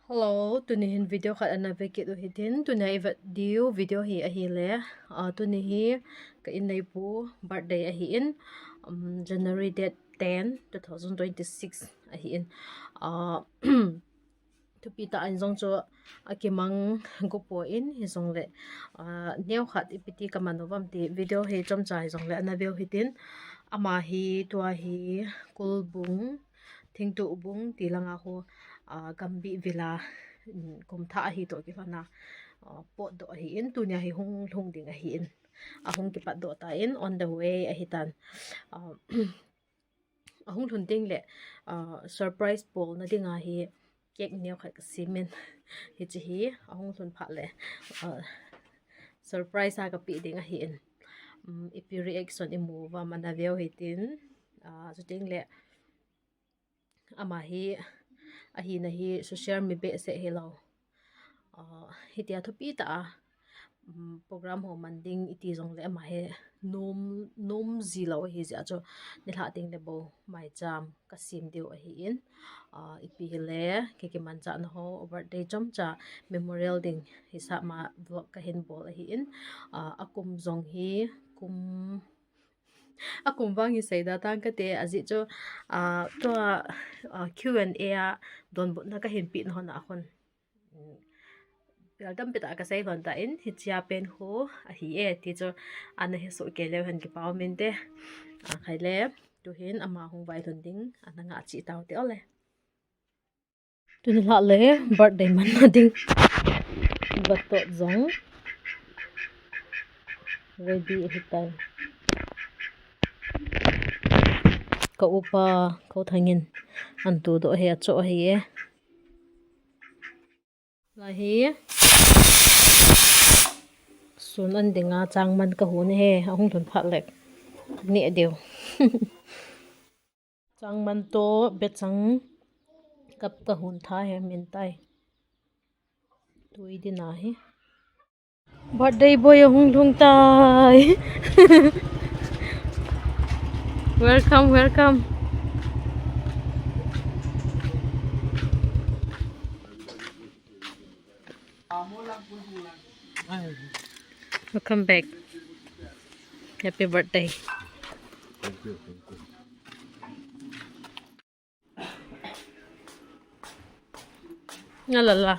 Hello, tuni hin video khat ana vekit u hitin tuni diu video hi a hi le tuni hi ka in nei pu birthday a hi in January date 10 2026 a hi in tupi ta an zong cho akimang gopo in hi zong le neu khat ipiti kamanowam ti video hi chomcha hi zong le ana veo hitin ama hi tua hi kulbung thingtu bung tilanga ho gambi villa kum tha hi to ki fana pot do hi in tunia hi hung ding a hi in ahung ki pat do ta in on the way a hitan ahung thun ding le surprise ball na dinga hi cake neu khat simen hi chi hi ahung thun pha le surprise a ka pi ding a hi in ipi reaction imuwa mana veo hitin chuting le ama hi a hi na hi social media se hello hitia thupi ta program ho manding iti jong le ma he nom zilo hi ja cho ni la ting le bo mai jam ka sim deu a hi in ipi le ke man cha no ho birthday chom cha memorial ding hi sa ma vlog ka hin bol a hi in akum jong hi akum wang hi sei da tang ka te aji cho to Q&A don bo na ka hin pi no na khon dam pita ka sei lon ta in hi chia pen ho a hi e ti cho an he so ke le han ki paw min te khaile tu hin ama hung vai thon ding ananga chi taw te ole tu ni la le birthday man na ding bato zong ready hitai ka upa ko thangin an tu do he cho he e la hi sun an dinga changman ka hun he ahung thun pha lek ni deu changman to be chang kap ka hun tha he min tai tui dina hi birthday boy ahung thung tai welcome welcome back happy birthday Thank you. la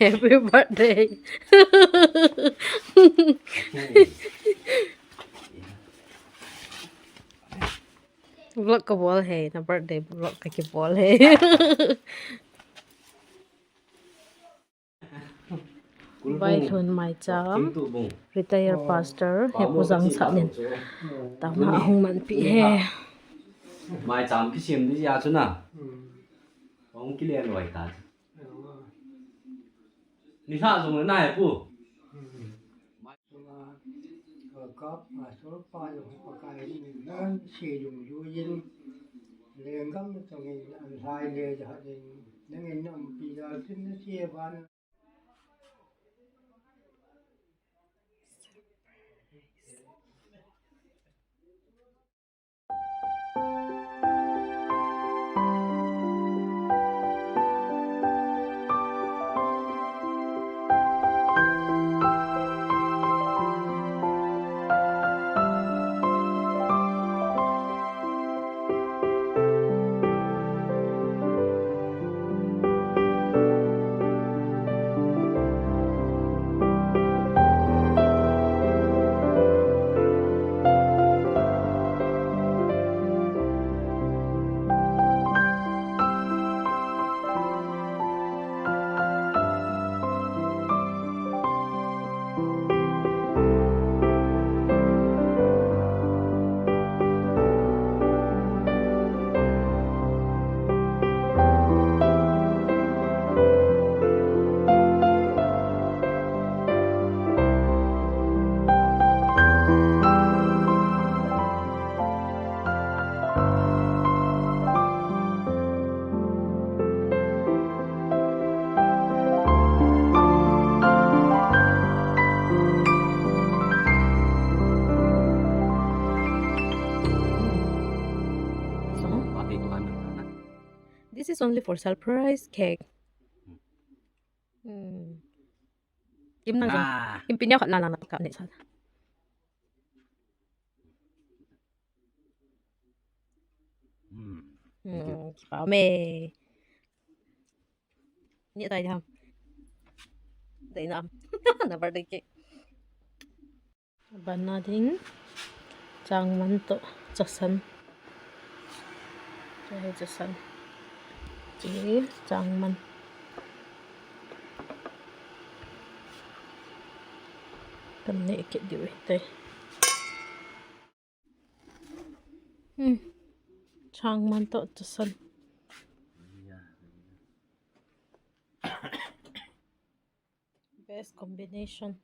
happy birthday vlog ka bol hai na birthday vlog ka ki bol hai vai thun mai cha retire pastor he pujang sanin tama hung man pi he Mai cham ki sim di ya chuna. Ong ki len loi ta. Ni sa zong na hai pu. Cấp mà số pa dùng pa cái nó sử dụng du yên liền gắm trong cái anh hai lề cho thì những cái năm bây giờ xin nó chia van Di tuan na. This is only for surprise cake. Kim nang sa. Kim pinya ka lang na ka ni sa. Khá mê. Nhẹ tay không? Đấy nằm. Nó vào đây kì. Bạn đinh. Trang mắn tổ. Chắc sân. Chắc sân. Chỉ trang mắn. Cần nệ kịp điều đây. Trang mắn tổ chắc sân. Best combination.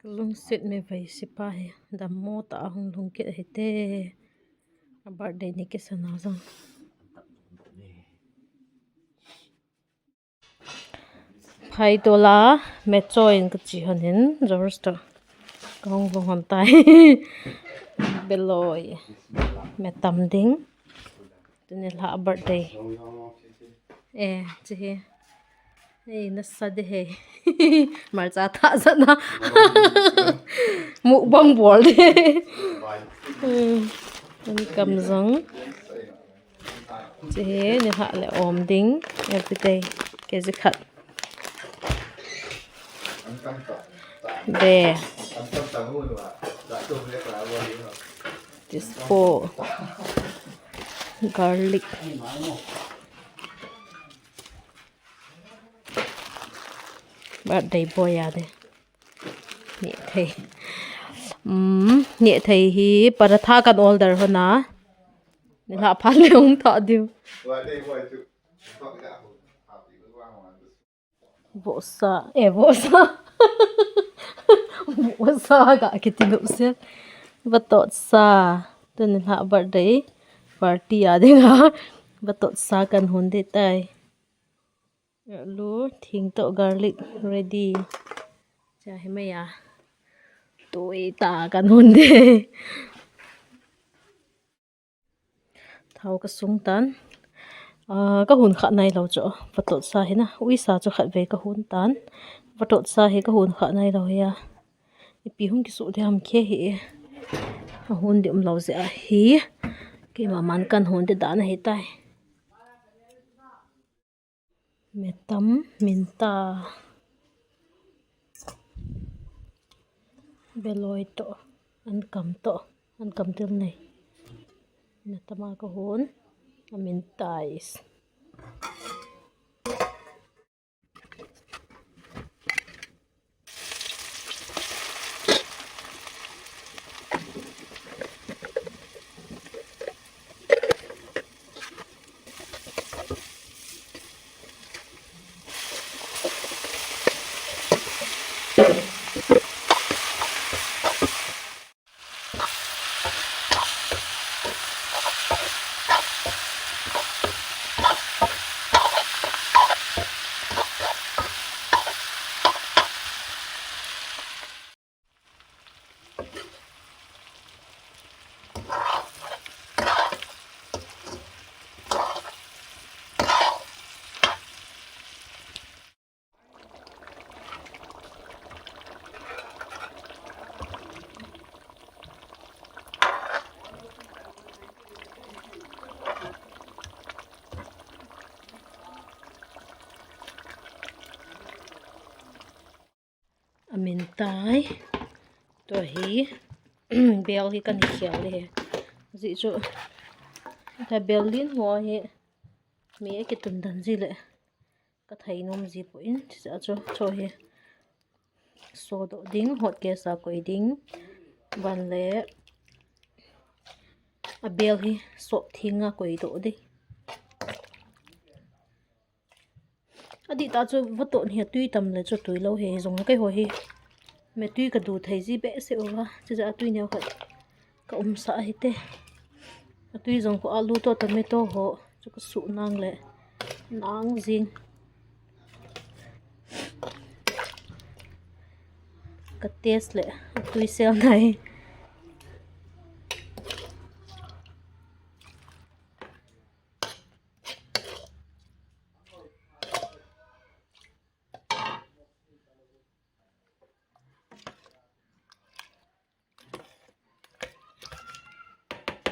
Lung sit me vai sipa he. Da mo ta hong lung kit he te. Birthday ni ke sana zang. Phai tola me join ka chi hanin zorsto. Kong vong hon tai. Beloy. Me tam ding. Tuni la birthday. Chi he. Nasa de he. Marza ta sa na. Mukbang bol de. Cầm giống. Chi he ni ha le om ding every day. Ke zi khat. There. This for garlic. Birthday boy à đây. Nhẹ thầy. Nhẹ thầy hi paratha kan order ho na. Nên là phát leong thọ điều. Bộ sa. Bộ sa. Bộ sa gạ cái tình độ xếp. Và tốt sa. Nên là birthday party à đây nga. Và tốt sa kan hôn đi tay. Lu thing to garlic ready. Cha hi mai à. Tui ta kan hun de. Thau ka sung tan. Ka hun kha nai lo cho. Va tot sa hi na. Ui sa cho khat ve ka hun tan. Va tot sa hi ka hun kha nai lo ya. Ipi hun ki su de ham khe hi. Hun de lo ze a hi. Ki ma man kan hun de da na hi tai. Me tam minta. Beloy to. An kam til này. Me tama ka hun. Mintais. Amin tai. To hi. Bell hi kan khial le. Ji chu. Ta bellin ho hi. Me ke tun dan ji le. Ka thai nom ji po in cha cho hi. So do ding hot ke sa ko ding. Ban le. A bell hi so thinga ko do de. Adi ta cho vật tộn hiệp tuy tầm là cho túi lâu hè dùng cái hồi hi mẹ tuy cả đủ thấy gì bẽ sẽ ova chứ ra tuy nhau vậy cả xã hết tê tuy dùng có alu to tomato họ cho cái sụ nang lệ nang riêng cái test lệ tuy sale này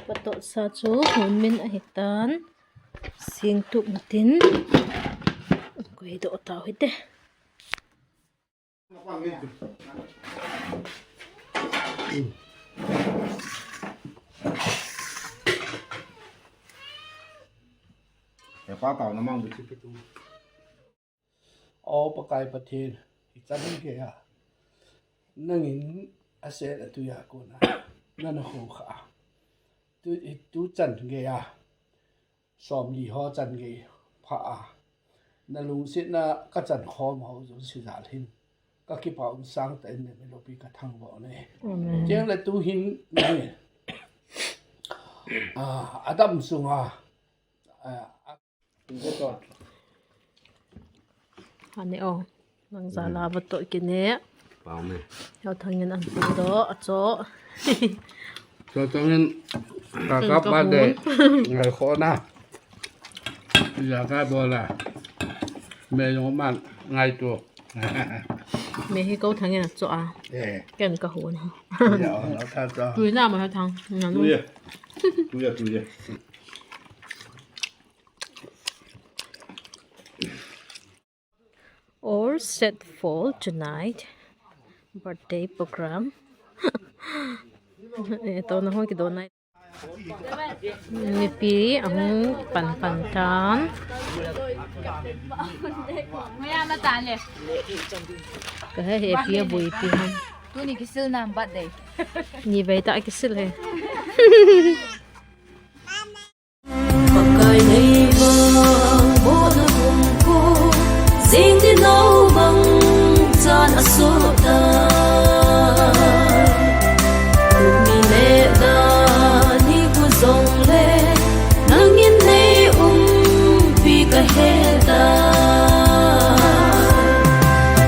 pato sa chu hun min a hitan sing tu mutin ko do taw hite ya pa tao namang bu chi tu all pakai patin itan ke ya nangin aset atu ya ko na nan ho kha tu chan ge ya som li ho chan ge pha a na lung sit na ka chan khom ho zo si za hin ka ki pa um sang ta ne me lo pi ka thang bo ne jeng la tu hin ne adam sunga ani o nang zala bato kine Vào mày. heo thangin an pu do acho cho nên cả các bạn để ngày khó na giờ cái bò là mẹ nhóm bạn ngày chuột me hi ko thangin acho a để ken ka hun giờ nó thay cho tu na ma thang na nu tu ya all set for tonight birthday program ito na hong kido na ni pi ang pan-pantan Maya na tali. kahit happy boy pi han Tu ni kisil na birthday. ni bai ta kisil he Pakai nei bang bo na hum ko zing di no bang chan asota mi le da ni ku zong le nang in nei pi ka he da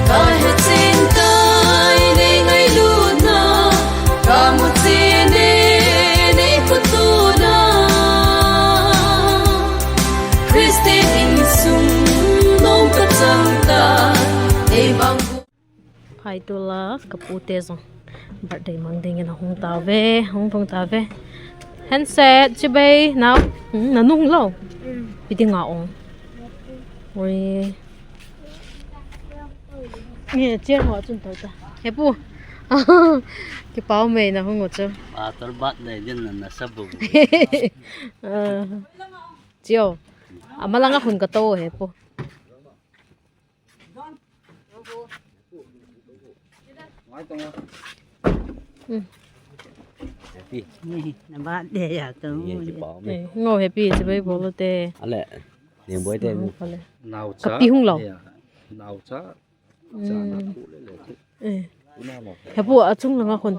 ka he chin tai nei ngai lu na ka mu chi ne nei ku tu na Christi in sum nong ka chang ta ei bang pai tu la kapute zong birthday mang ding na hong ta ve hong thong ta ve handset chi bai now na nung lo pi ti nga ong oi nghe chia ho chun to ta he pu cái bao mày na hong ngo chu Atal bat dai din na sabu. chiều amalang a hun ka to he pu Happy. Na bat de ya tu. Ye chi bảo mày. ngo happy chi bai bolo te Alẹ. Niềm vui tên. nào Cặp pi hung lầu. nào cha he pu a chung langa hun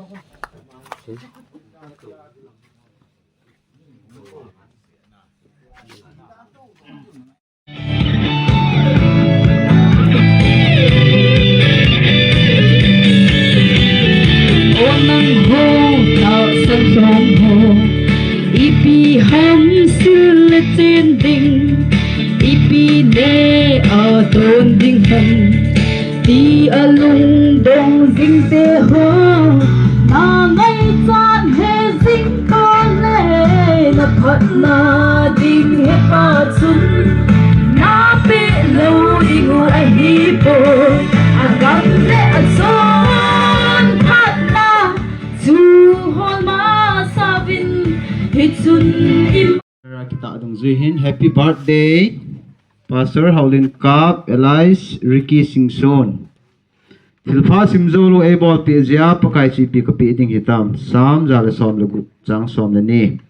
Onang ho thao sang song ho ipi ham sil chen ding ipi ne a don ding han ti alung dong ding te ho na ngai chan he ding ko le na phat na ding he pa chun na pe lo ingu a hi po a gam le a son phat na zu hol ma savin hitsun im kita adung zuhin happy birthday Pastor Howlin Kap Elias Ricky Singson Hilfa Simzolo Ebol Pizia Pakai Chipi Kapi Ding Hitam Sam Jale Som Lugu Jang Som Leni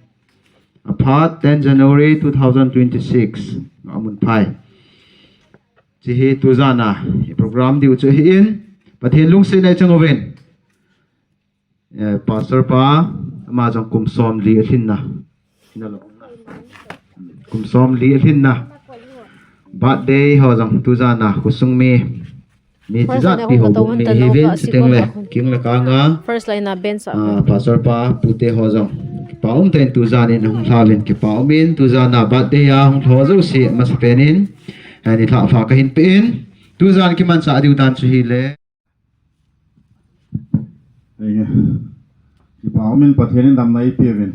Apart 10 January 2026 Amun Pai Jihi Tuzana program di ucu hin Pathin Lung Sin Ai Changoven Pastor Pa Ma Jang Kum Som Li Athin Na Kum Som Li Athin Na birthday ho jang Tuzana kusung mi tizat pi ho mi hevin siteng le king la ka nga first line na ben sa pastor pa pute ho jang paum ten Tuzan in hong thalin ke paumin Tuzana birthday ya hong thozo si mas penin ani tha fa ka hin pin Tuzan ki man sa adiu tan chu hi le Iya. Di paumin pathenin dam nai pievin.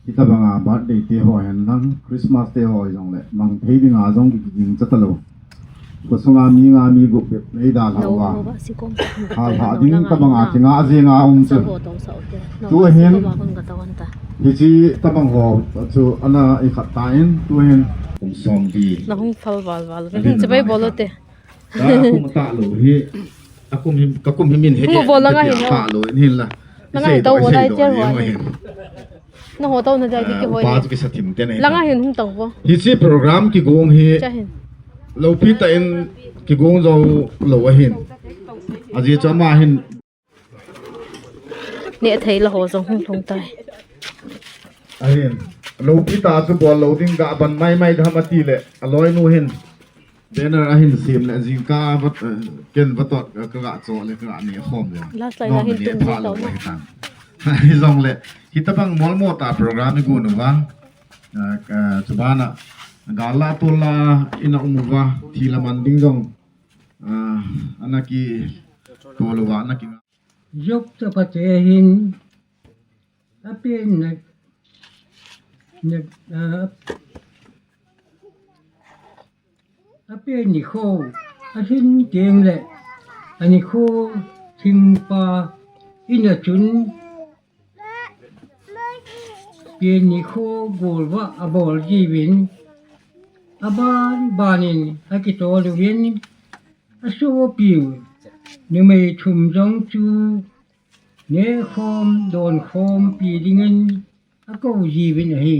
kita banga birthday te ho hen lang Christmas te ho jong le mang thei ding a jong ki jing chatalo ko songa mi go pe nei da la wa ha ding ta banga tinga je nga chu tu hen hi chi ta bang ho chu ana I khat ta en tu hen kum som bi na hong phal wal che bai bolote ta kum ta lo hi akum hi min he ta lo hin la Langai tau wo dai cher wa na ho tau na dai ki hoi pa ki sa thim te nei langa hin hung tang bo hi chi program ki gong hi cha hin lo pi ta en ki gong zo lo a hin aji cha ma hin ne thei la ho zong hung thong tai a hin lo pi ta su bol lo ding ga ban mai dhamati le aloi nu hin banner a hin sim le jing ka vat ken vatot ka ga cho le ka ni khom le last line la hin tin tau na hi zong le hi ta bang mol mo ta program ni gu nu wa ka chubana gala tola ina umuwa thila manding dong anaki tolwa anaki Yok ta patehin apin nag apin ni kho ahin tieng le ani kho thim pa ina chun pien ni kho gol wa abol ji win aban banin akito lu win aso piu ni mei thum jong chu ne khom don khom pi dingen ako ji win hi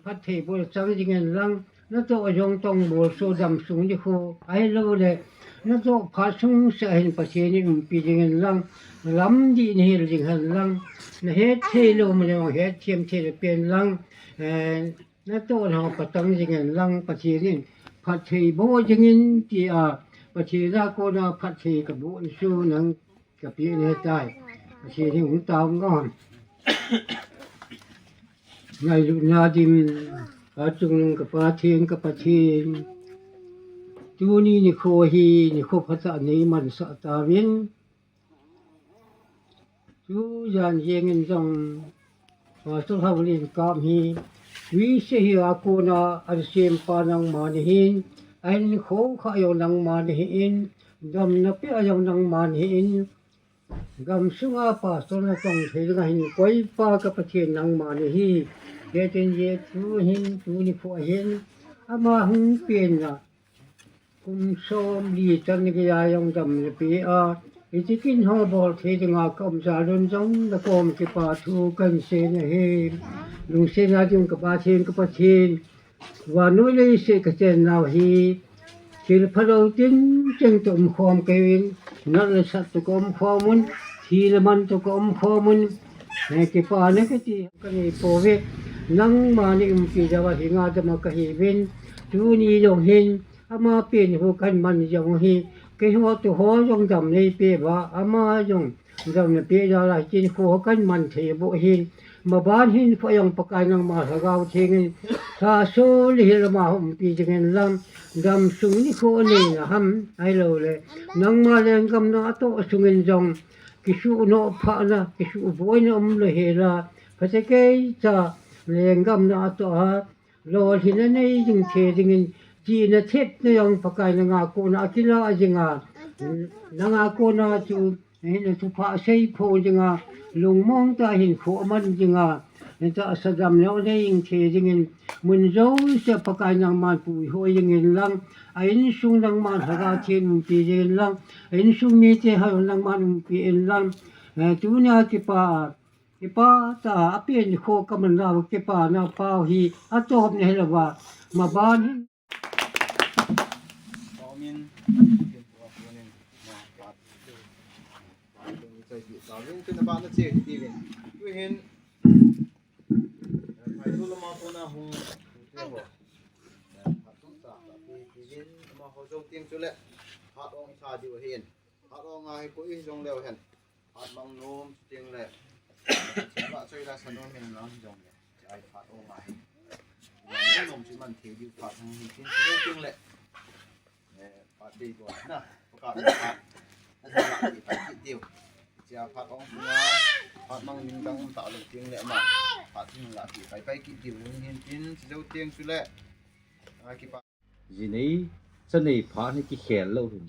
phát thể bol chang dingen lang nó to jong tong bol so dam sung ni kho ai lo le nó to pha sung sa hin pa che ni pi dingen lang lam di ni hil jing han lang na he the lo ma le he thiam the le pen lang nó to ho pa tang dingen lang pa che ni phát thể bo jingin ti a pa che ra ko na phát thể ka bu su nang ka pi ne tai pa che ni un ta ngon ngày na dim a chung ka pa thien ka pa thien tu ni kho hi ni kho phata nei man sa ta win tu yan yeng in jong wa tu ha lin ka hi wi se hi a ko na ar sem pa nang ma ni hin ai ni kho kha yo nang ma ni hin gam na pe yo nang ma ni hin gam sunga pa so na tong thei ga hin koi pa ka pa thien nang ma ni hi ye ten ye tu hin tu ni kho hin ama hung pen na kum som li tan ni ya yong dam ni pe a iti kin ho bol the nga kom sa lun jong na kom ki pa thu kan se na he lung se na jung ka pa thien wa nu le se ka chen na hi kil phalo tin cheng tum khom ke na le sat tu kom khomun thi le man tu kom khomun ne ki pa ne ka ti ka ni po ve nang ma ni ki jawa hi nga da ma ka hi win tu ni yong hin ama pen ho kan man yong hi ke ho tu ho yong dam nei pe ba ama yong dam ne pe ja la chin ho kan man the bo hin ma ban hin pho yong pa kai nang ma sa gao thing sa so li le ma hum pi jingen lam dam sung ni kho nei na ham ai lo le nang ma len gam na to sungin jong ki su no pha na ki su boi na le he la pa se ke cha len gam na to ha lo hin nei jing the jingin ji na thet ne yong pa kai na nga ko na ki la jinga na nga ko na chu hin tu pha sei pho jinga lung mong ta hin kho man jinga ne ta sadam no ne ing the jingin mun zo se pa kai nang man pu ho jingin lang ain sung nang man ha ga chen pi jingin lang ain sung mi te ha nang man pi en lang tu nya ki pa ta apien kho ka man ra ki pa na pa hi a top ne la wa ma ban chia phat ong puya phat mang ning dang ta lo tieng le ma phat thing la ti pai ki ti lu hin tin jo tieng su le ki pa gì nấy chân này phá hay cái khẻ lâu rồi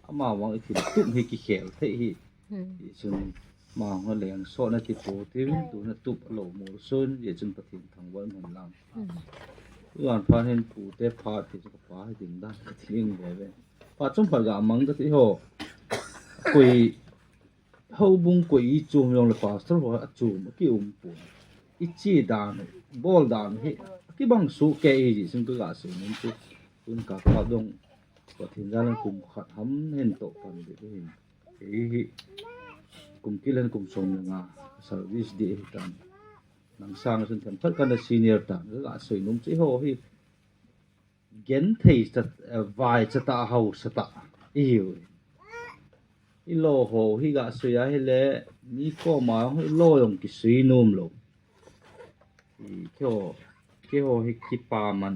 mà vắng thì tụm hay cái khẻ thế hi thì chân mà nó liền so nó thì phố thêm tụ nó tụm lẩu mù sơn để chân bát thiên thằng vẫn mình làm còn phá hen phụ tế phá thì cho phá hay顶đan cái tiếng về về phá trong phải gà măng cái tí hồ quỳ hậu bung quỳ chùm用了phá sau rồi chùm cái buồn ít chi đàn ball đàn hết cái bằng số cái gì chân cái gà sử nên chứคุณกะกะดงก็ทินจาลันกุมขัดหำเห็นโตปันเดเห็นกุมกิลันกุมสมงาเซอร์วิสดีกันนังสร้างสุนทรพัดกันซีเนียร์ตันก็สวยนุ่มสิโหฮิเกนเทสต์วายจะตาเฮาสตาอีโหอีโลโหฮิกะสวยให้เลมีก็มาฮิโลยงกิสวยนุ่มโลอีเกี่ยวฮิกิปามัน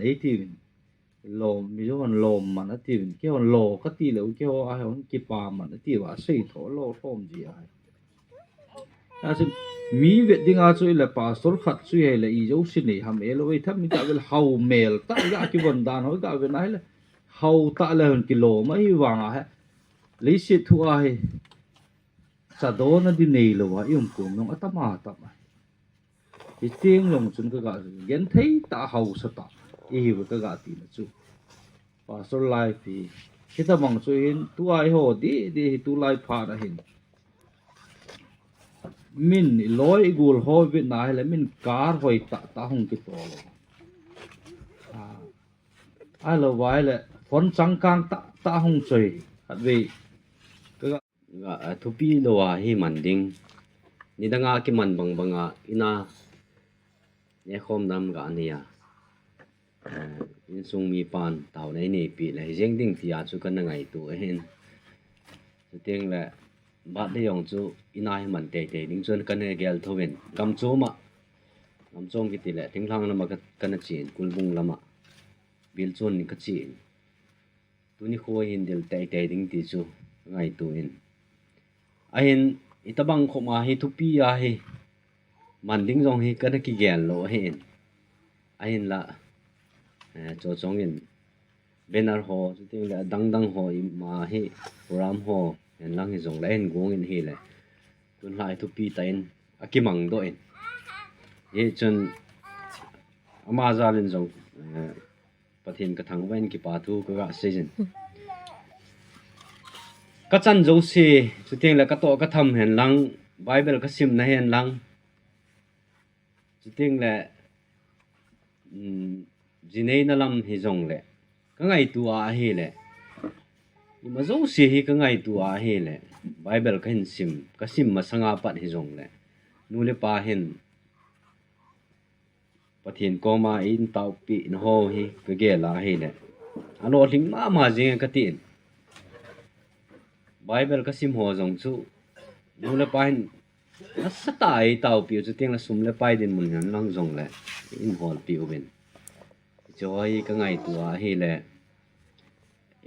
18lồm ví dụ còn lồm mà nó tìm cái còn lồ cái tí là cái ai không kịp bà mà nó tìm vào xây thổ lô thôm gì ai à chứ mỹ việt tiếng ai chơi là bà số khát chơi hay là ý dấu xin này hàm ấy là vậy thấp mình tạo cái hầu mèl tại ra cái vấn đàn nói cả cái này là hầu tại là hơn kilo mấy vàng à lấy xịt thua ai sa đó nó đi này là vậy ông cũng nó tắm à cái tiếng lòng chúng cái gà gen thấy ta hầu sa ta ý với cái gà tí là chú và số live thì khi ta mong cho hin tu ai hồ đi tu live phá ra hin mình lối gul hồ Việt Nam là mình cá hồi ta không cái to ai là vậy là phun trắng cang ta không chơi hạt vì cái thu pi lo wa hi man ding ni danga ki man bang banga ina ne khom dam ga ania in sung mi pan tàu này nè bị lại riêng đinh thì à chú cần ngày tụ hen chú tiếng là bắt đi dùng chú inai mình tệ đinh chuan cần ngày gel thôi bên cầm chú mà cầm chú cái tỷ lệ tiếng thang là mà cần chuyện cún bung là mà bill chuan ni cái chuyện tu ni khôi hin del tệ đinh thì chú ngày tụ hen ahin itabang khom a hi thu pi a hi man ding jong hi cần cái gel lo hen ahin là cho chong in banner ho chu ting la dang ho ma hi ram ho en lang hi jong la en gong in hi le tun lai thu pi ta in akimang do in ye chun ama zalin jong pathin ka thang wen ki pa thu ka ga season ka chan jo si chu ting la ka to ka tham hen lang bible ka sim na hen lang chu ting la jinei na lam hi jong le ka ngai tu a hi le ma zo si hi ka ngai tu a hi le bible ka hin sim ka sim ma sanga pat hi jong le nu le pa hin pathin ko ma in tau pi na ho hi ka ge la hi le ano ling ma jing ka tin bible ka sim ho jong chu nu le pa hin na satai tau pi chu ting la sum le pai din mun ngan lang jong le in hol pi uben joy ka ngai tua hi le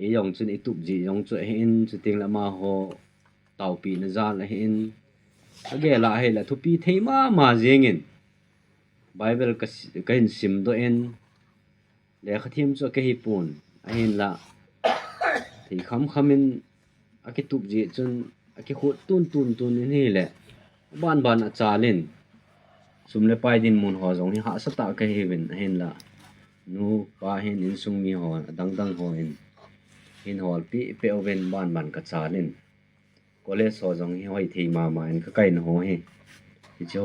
e yong chun i tup ji yong chu hin chu ting la ma ho tau pi na za la hin age la he la thu pi thei ma jengin bible ka hin sim do en le khathim chu ka hi pun a hin la thei khamin ake tup ji chun ake khut tun ni hi le ban a chalin sum le pai din mun ho jong hi ha sa ta ka hi ben hin la nu pa hin in sung mi ho dang ho in hol pi pe oven ban ka chalin college ho jong hi hoi thei ma in ka kai na ho hi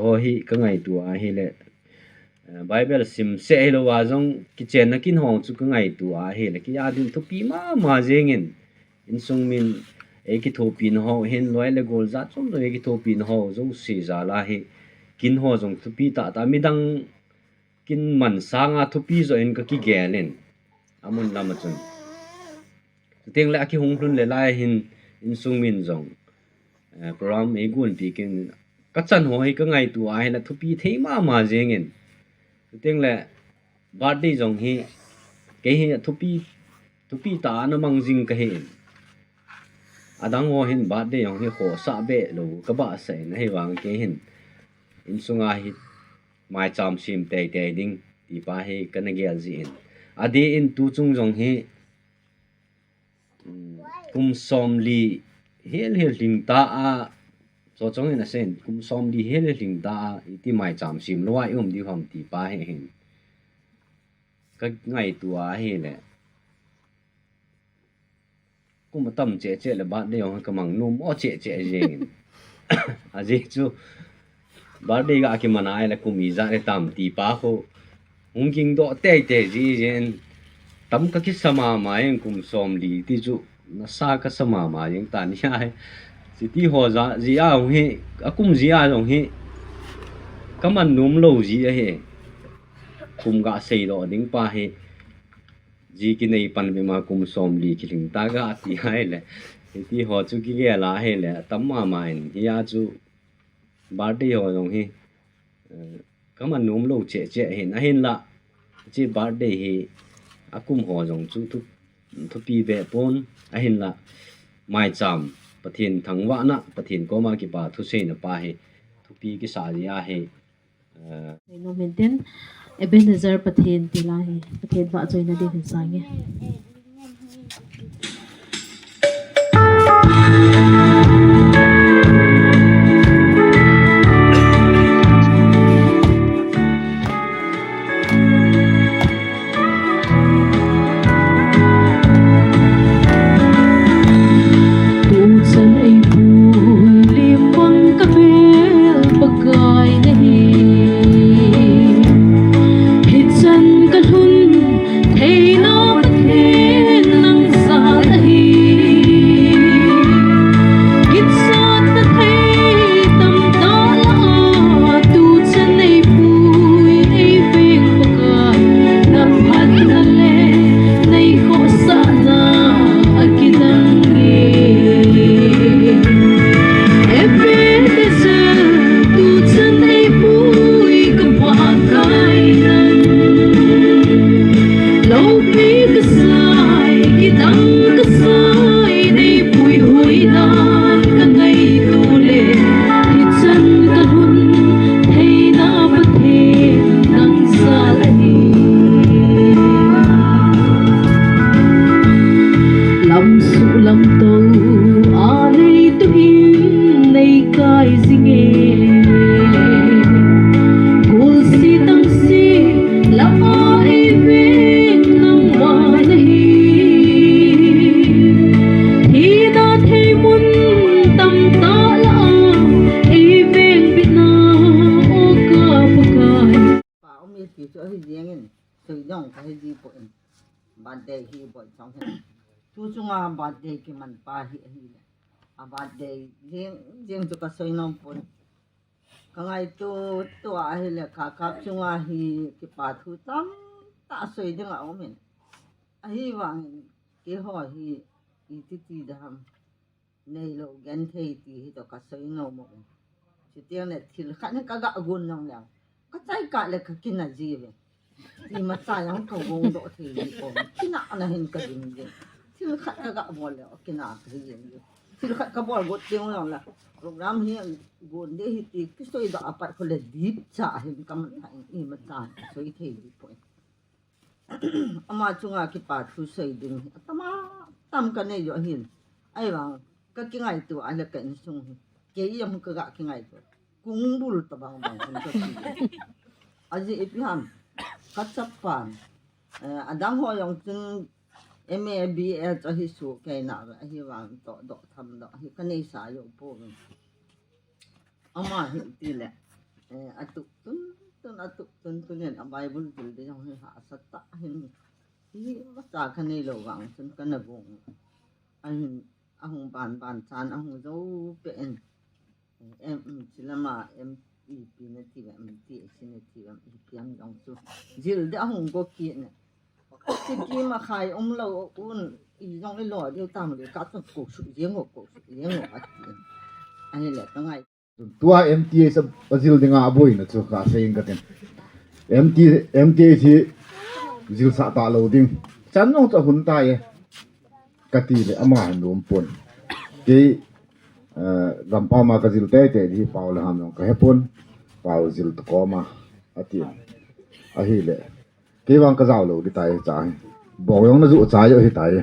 ho hi ka ngai tu a hi le bible sim se lo wa jong kitchen na kin ho chu ka ngai tu a hi le ki ya din thu pi ma jengin in sung min e ki tho pi no ho hin loi le gol za chom do e ki tho pi no ho zo si za la hi kin ho jong thu pi ta mi dang kin man sanga thu pi zo en ka ki gelen amun lama chun teng la ki hung hlun le lai hin in sung min jong program e gun pi ken ka chan ho hi ka ngai tu ai la thu pi thei ma jengin teng la birthday jong hi ke hi thu pi ta na mang jing ka he adang ho hin birthday yong hi kho sa be lo ka ba sai na hi wang ke hin in sunga hi mai cham sim te te ding ti pa hi kana gel ji in adi in tu chung jong hi kum som li hel ling ta a so chong in a sen kum som li hel ling ta ti mai cham sim lo ai di hom ti pa he hin ka ngai tua hi le kum tam che le ba de yong ka mang num o che jeng a ji chu birthday ga ki manai la kum i za le tam ti pa ko hung king do te ji jen tam ka ki sama ma yen kum som li ti chu na sa ka sama ma yen tan ya si ti ho za ji a hung hi akum ji a jong hi ka man num lo ji a he kum ga sei do ding pa he ji ki nei pan be ma kum som li ki ling ta ga ti hai le ti ho chu ki ge la he le tam ma ma in ya chu birthday ho jong hi ka man num lo che hin a hin la chi birthday hi akum ho jong chu thu pi be pon a hin la mai cham pathin thangwa na pathin ko ma ki pa thu sei na pa he thu pi ki sa ya he no maintain Ebenezer pathin tilai pathin wa join na din sange birthday hi boy chong tu chunga birthday ki man pa hi a birthday jeng tu ka soi nom pon kangai tu a hi le kha khap chunga hi ki pa thu tam ta soi ding a omen a hi wang ki ho hi I ti dam nei lo gan thei ti hi to ka soi nom mo chi tiang ne thil khan ka ga gun nong yang ka chai ka le ka kin na ji ve ni ma sa yang ko gong do thi ko kina na hin ka ding ge thil khat ka ga bol le kina ka yin ge thil khat ka bol got ting long la program hi gon de hi ti ki soi da apat ko le deep cha hin kam ni ma sa soi thei di po ama chunga ki pa thu soi ding tama tam ka ne yo hin ai wang ka ki ngai tu ala ka in sung ke yam ka ga ki ngai tu kung bul ta bang bang ka ti aji ipiham kacapan adang ho yang chung MABL cho hi su kai na hi wang to do tham do hi ka nei sa yo po ama hi ti le atuk tun nen a bible dil de yang ha satta hin hi ma sa ka nei lo wang sun ka na bong an ahung ban chan ahung zo pe en em silama em pi na ti ba mi ti sin ti ba mi piang dong su jil da hung go ki ne ki ma khai lo un I jong lo dio tam le ka ta ko su yeng ko a ti ani le ta ngai tua MTA sa azil dinga aboy na chu ka saying ka ten MTA si zil sa ta lo ding chan no cha hun ta ye ka ti le ama lom pon ki gampa ma ka zil te te di paul ham no ka hepon paul zil to koma ati a hi le ke wang ka zaw lo di tai cha bo yong na zu cha yo hi tai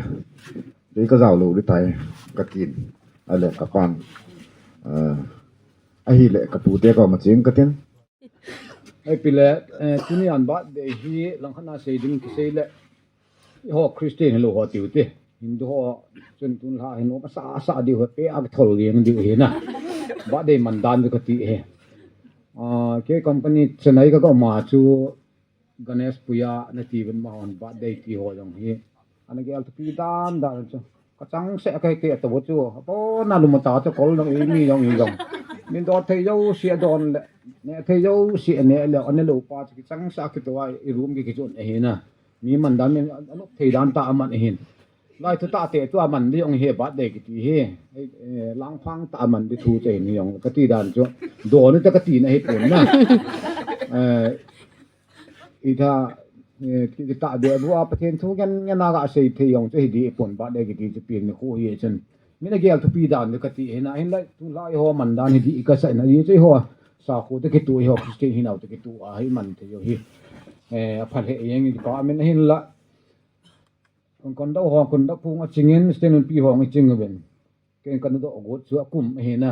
di ka zaw lo di tai ka tin ale ka pan a hi le ka pu te ko ma ching ka tin ai pile tuni an ba de hi lang khana sei ding ki sei le ho christian lo ho tiu te hindu ho chun tun la hin no ka sa di ho pe ak thol liang di he na ba de man dan ka ti he ke company chenai ka ma chu ganesh puya na ti ben ma on ba de ti ho jong hi an ge al pi dan da chu ka chang se ka ke to chu po na lu ma ta chu kol no mi yong yong min do thei yo sia don le ne thei yo si ne le an lo pa chi chang sa ki to ai room ki chun he na mi man dan min anu thei dan ta man hin lai tu ta te tu man di ong he ba de ki ti he lang phang ta man di thu che ni yong ka ti dan chu do ni ta ka ti na he pon na i tha ki ta de bu a pathen thu gan na ga sei the yong che di pon ba de ki ti che pin ni khu hi chen mi na gel tu pi dan ni ka ti he na hin lai tu lai ho man dan hi di ka sai na yi che ho sa khu te ki tu ho christian hi nau te ki tu a hi man the yo hi phal he yeng ki pa min hin la kon da ho kon da phung a chingin sten pi ho ngi ching ben ken kan do go chu kum he na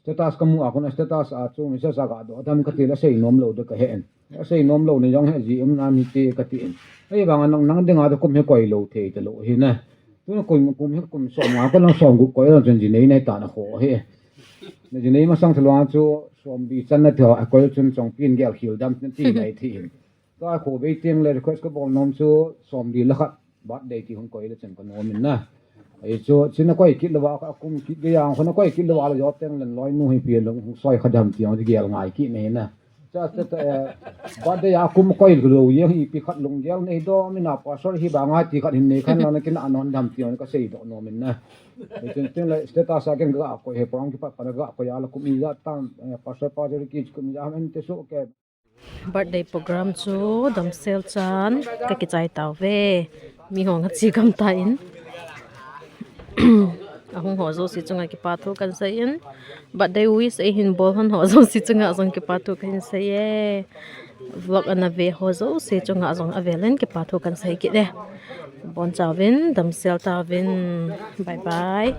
status kamu a kon status a chu mi sa sa ga do dam ka ti la sei nom lo de ka hen sei nom lo ni yong he ji na mi te ka ti ei bang nang nang de nga da kum he koi lo the te lo he na tu kum he kum so ma ko lang som gu koi lo chen ji nei nei ta na ho he na ji nei ma sang thlo chu som bi chan na tho a koi chun chong pin gel khil dam ti nei thi ka kho be tiang le request ko bol nom chu som di la khat ba de ti hong koi le chen ko nom min na ai chu chin koi kit lo wa ka kum kit ge yang khona koi kit lo wa lo yo teng len loi nu hi pi lo soi khadam ti ong gel ngai ki nei na cha ta ba de ya kum koi lo ye hi pi khat lung gel nei do mi na pa sor hi ba nga ti khat hin nei khan na kin anon dam ti ong ka sei do no min na ai chen chen le status a ken ga ko he pong ki pa pa ga ko ya la kum ya tam pa sor pa de ki kum ya men te so ke birthday program chu damsel chan ka ki chai taw ve mi hong chi kam ta in ahung ho zo si chunga ki pa thu kan sai in birthday wish e hin bol han ho zo si chunga zong ki pa thu kan sai ye vlog ana ve ho zo si chunga zong avelen ki pa thu kan sai ki de bon chawin damsel tawin bye bye